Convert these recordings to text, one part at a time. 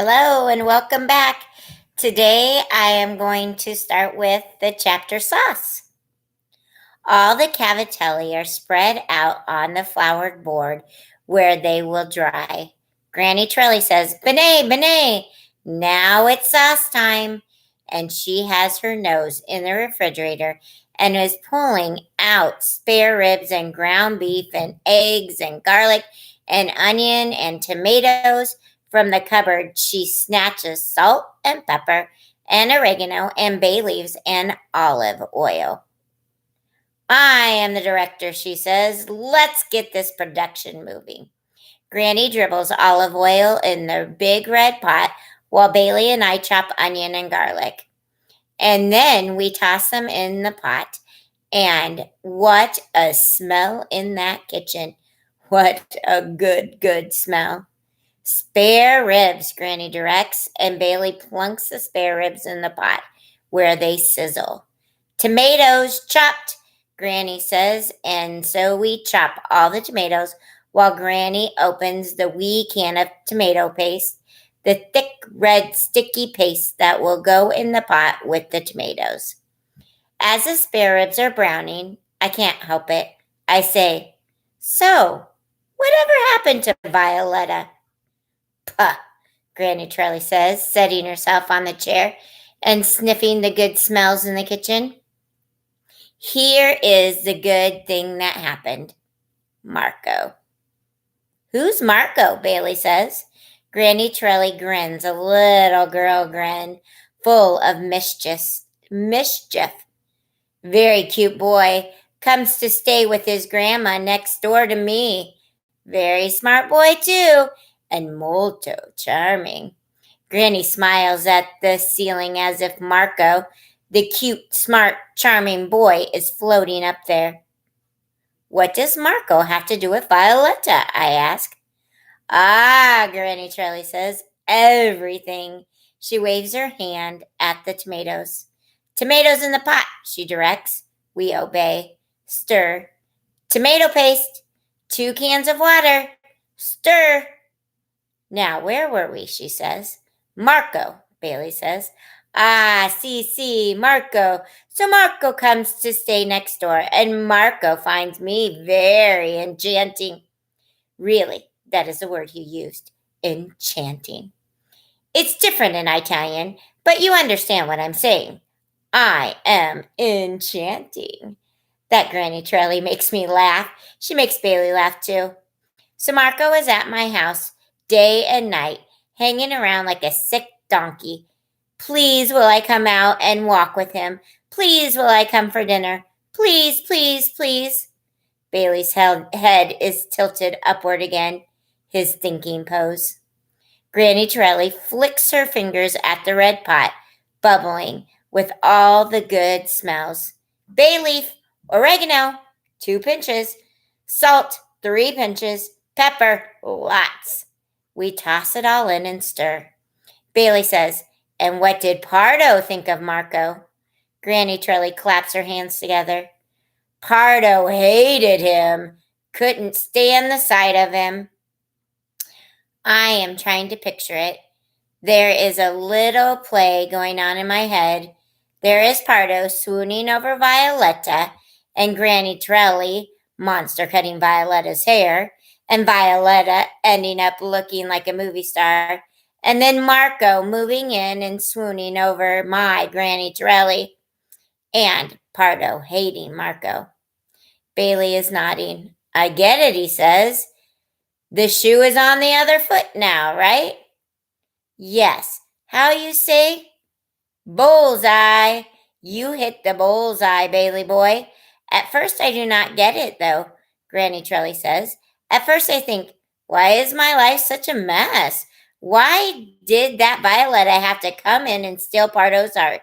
Hello and welcome back. Today I am going to start with the chapter sauce. All the cavatelli are spread out on the floured board where they will dry. Granny Trelli says, "Benet, Benet, now it's sauce time." And she has her nose in the refrigerator and is pulling out spare ribs and ground beef and eggs and garlic and onion and tomatoes. From the cupboard, she snatches salt and pepper and oregano and bay leaves and olive oil. "I am the director," she says. "Let's get this production moving." Granny dribbles olive oil in the big red pot while Bailey and I chop onion and garlic. And then we toss them in the pot. And what a smell in that kitchen. What a good smell. "Spare ribs," Granny directs, and Bailey plunks the spare ribs in the pot where they sizzle. "Tomatoes chopped," Granny says, and so we chop all the tomatoes while Granny opens the wee can of tomato paste, the thick red sticky paste that will go in the pot with the tomatoes. As the spare ribs are browning, I can't help it. I say, "So, whatever happened to Violetta?" "Puh," Granny Trelli says, setting herself on the chair and sniffing the good smells in the kitchen. "Here is the good thing that happened. Marco." "Who's Marco?" Bailey says. Granny Trelli grins, a little girl grin, full of mischief. "Very cute boy. Comes to stay with his grandma next door to me. Very smart boy, too, and molto charming." Granny smiles at the ceiling as if Marco, the cute, smart, charming boy, is floating up there. "What does Marco have to do with Violetta?" I ask. "Ah," Granny Trelli says, "everything." She waves her hand at the tomatoes. "Tomatoes in the pot," she directs. We obey. Stir. "Tomato paste. 2 cans of water. Stir." "Now, where were we?" she says. "Marco," Bailey says. "Ah, see, Marco. So Marco comes to stay next door, and Marco finds me very enchanting." Really, that is the word he used. Enchanting. It's different in Italian, but you understand what I'm saying. I am enchanting. That Granny Trelli makes me laugh. She makes Bailey laugh too. So Marco is at my house day and night, hanging around like a sick donkey. Please will I come out and walk with him. Please will I come for dinner. Please, please, please. Bailey's head is tilted upward again, his thinking pose. Granny Torrelli flicks her fingers at the red pot, bubbling with all the good smells. Bay leaf, oregano, 2 pinches, salt, 3 pinches, pepper, lots. We toss it all in and stir. Bailey says, "And what did Pardo think of Marco?" Granny Trelli claps her hands together. "Pardo hated him, couldn't stand the sight of him." I am trying to picture it. There is a little play going on in my head. There is Pardo swooning over Violetta, and Granny Trelli, monster cutting Violetta's hair, and Violetta ending up looking like a movie star, and then Marco moving in and swooning over my Granny Trelli, and Pardo hating Marco. Bailey is nodding. "I get it," he says. "The shoe is on the other foot now, right?" "Yes. How you say?" "Bullseye. You hit the bullseye, Bailey boy. At first I do not get it, though," Granny Trelli says. "At first I think, why is my life such a mess? Why did that Violetta have to come in and steal Pardo's heart?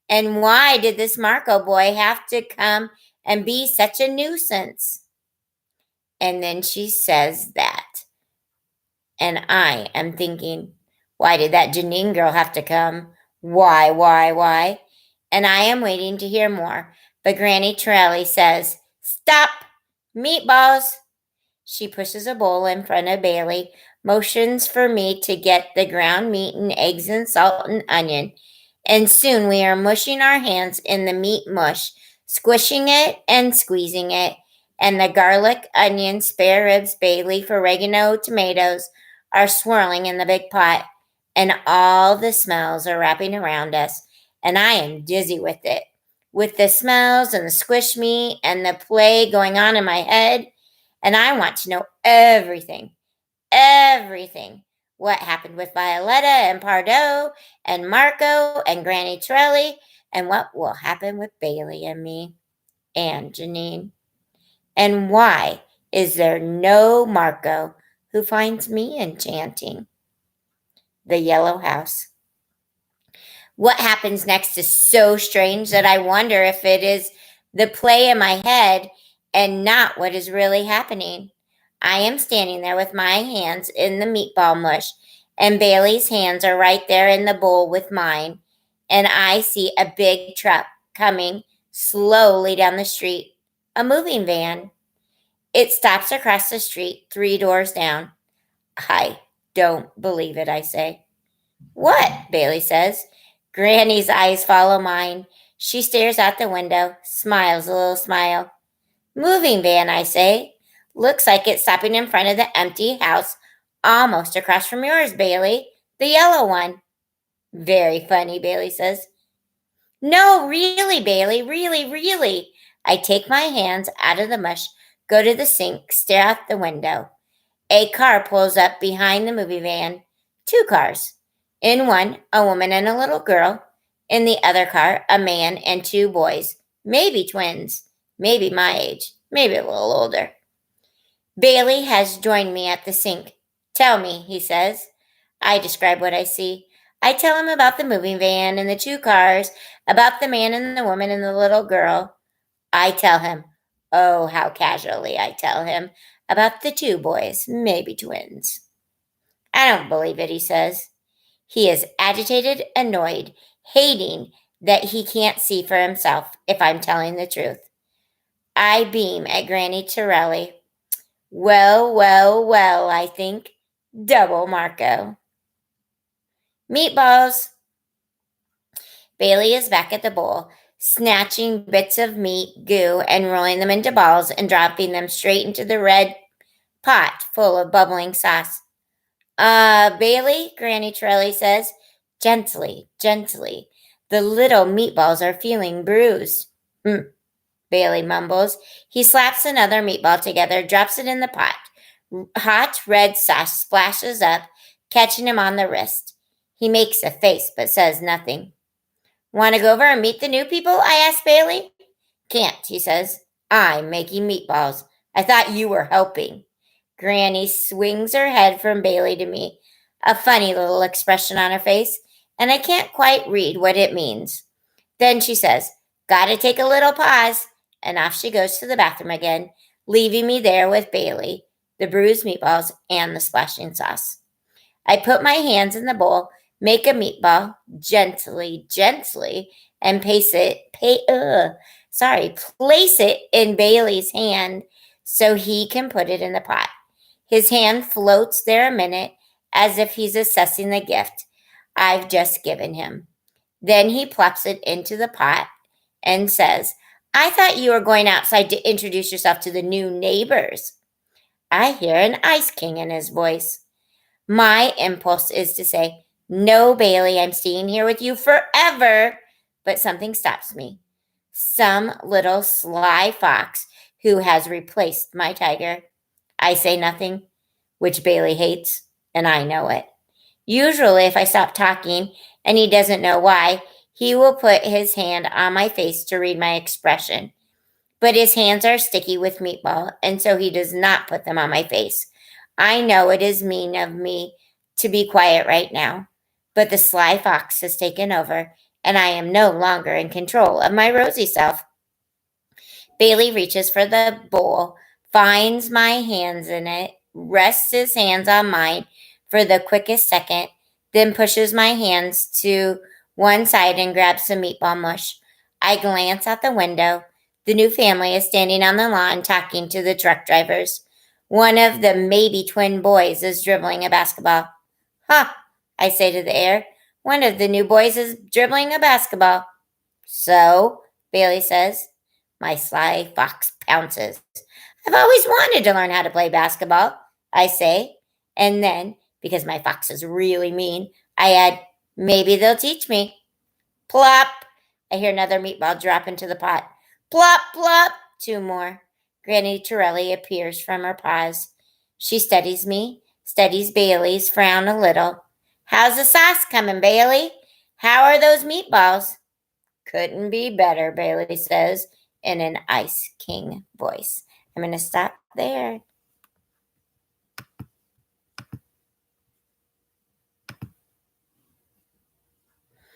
And why did this Marco boy have to come and be such a nuisance?" And then she says that. And I am thinking, why did that Janine girl have to come? Why? And I am waiting to hear more. But Granny Trelli says, "Stop! Meatballs!" She pushes a bowl in front of Bailey. motions for me to get the ground meat and eggs and salt and onion, and soon we are mushing our hands in the meat mush, squishing it and squeezing it, and the garlic, onion, spare ribs, bay leaf, oregano, tomatoes are swirling in the big pot, and all the smells are wrapping around us, and I am dizzy with it. With the smells and the squish meat and the play going on in my head, and I want to know everything. Everything. What happened with Violetta and Pardo and Marco and Granny Torrelli, and what will happen with Bailey and me and Janine. And why is there no Marco who finds me enchanting? The Yellow House. What happens next is so strange that I wonder if it is the play in my head and not what is really happening. I am standing there with my hands in the meatball mush, and Bailey's hands are right there in the bowl with mine, and I see a big truck coming slowly down the street, a moving van. It stops across the street, 3 doors down. I don't believe it, I say. What? Bailey says. Granny's eyes follow mine. She stares out the window, smiles a little smile. Moving van, I say. Looks like it's stopping in front of the empty house almost across from yours, Bailey. The yellow one. Very funny, Bailey says. No, really, Bailey, really, really. I take my hands out of the mush, go to the sink, stare out the window. A car pulls up behind the movie van. 2 cars. In one, a woman and a little girl. In the other car, a man and 2 boys. Maybe twins. Maybe my age. Maybe a little older. Bailey has joined me at the sink. Tell me, he says. I describe what I see. I tell him about the moving van and the 2 cars, about the man and the woman and the little girl. I tell him, oh, how casually I tell him, about the 2 boys, maybe twins. I don't believe it, he says. He is agitated, annoyed, hating that he can't see for himself if I'm telling the truth. I beam at Granny Torrelli. Well, well, well, I think. Double Marco. Meatballs. Bailey is back at the bowl, snatching bits of meat, goo, and rolling them into balls and dropping them straight into the red pot full of bubbling sauce. Bailey, Granny Torrelli says, gently, gently. The little meatballs are feeling bruised. Bailey mumbles. He slaps another meatball together, drops it in the pot. Hot red sauce splashes up, catching him on the wrist. He makes a face but says nothing. Want to go over and meet the new people? I ask Bailey. Can't, he says. I'm making meatballs. I thought you were helping. Granny swings her head from Bailey to me, a funny little expression on her face, and I can't quite read what it means. Then she says, gotta take a little pause, and off she goes to the bathroom again, leaving me there with Bailey, the bruised meatballs, and the splashing sauce. I put my hands in the bowl, make a meatball, gently, gently, and place it in Bailey's hand so he can put it in the pot. His hand floats there a minute as if he's assessing the gift I've just given him. Then he plops it into the pot and says, I thought you were going outside to introduce yourself to the new neighbors. I hear an ice king in his voice. My impulse is to say, no, Bailey, I'm staying here with you forever. But something stops me. Some little sly fox who has replaced my tiger. I say nothing, which Bailey hates, and I know it. Usually, if I stop talking and he doesn't know why, he will put his hand on my face to read my expression. But his hands are sticky with meatball, and so he does not put them on my face. I know it is mean of me to be quiet right now, but the sly fox has taken over, and I am no longer in control of my rosy self. Bailey reaches for the bowl, finds my hands in it, rests his hands on mine for the quickest second, then pushes my hands to one side and grabs some meatball mush. I glance out the window. The new family is standing on the lawn talking to the truck drivers. One of the maybe twin boys is dribbling a basketball. Huh, I say to the air. One of the new boys is dribbling a basketball. So, Bailey says. My sly fox pounces. I've always wanted to learn how to play basketball, I say. And then, because my fox is really mean, I add, maybe they'll teach me. Plop! I hear another meatball drop into the pot. Plop, plop! Two more. Granny Torrelli appears from her paws. She studies me, studies Bailey's frown a little. How's the sauce coming, Bailey? How are those meatballs? Couldn't be better, Bailey says in an Ice King voice. I'm going to stop there.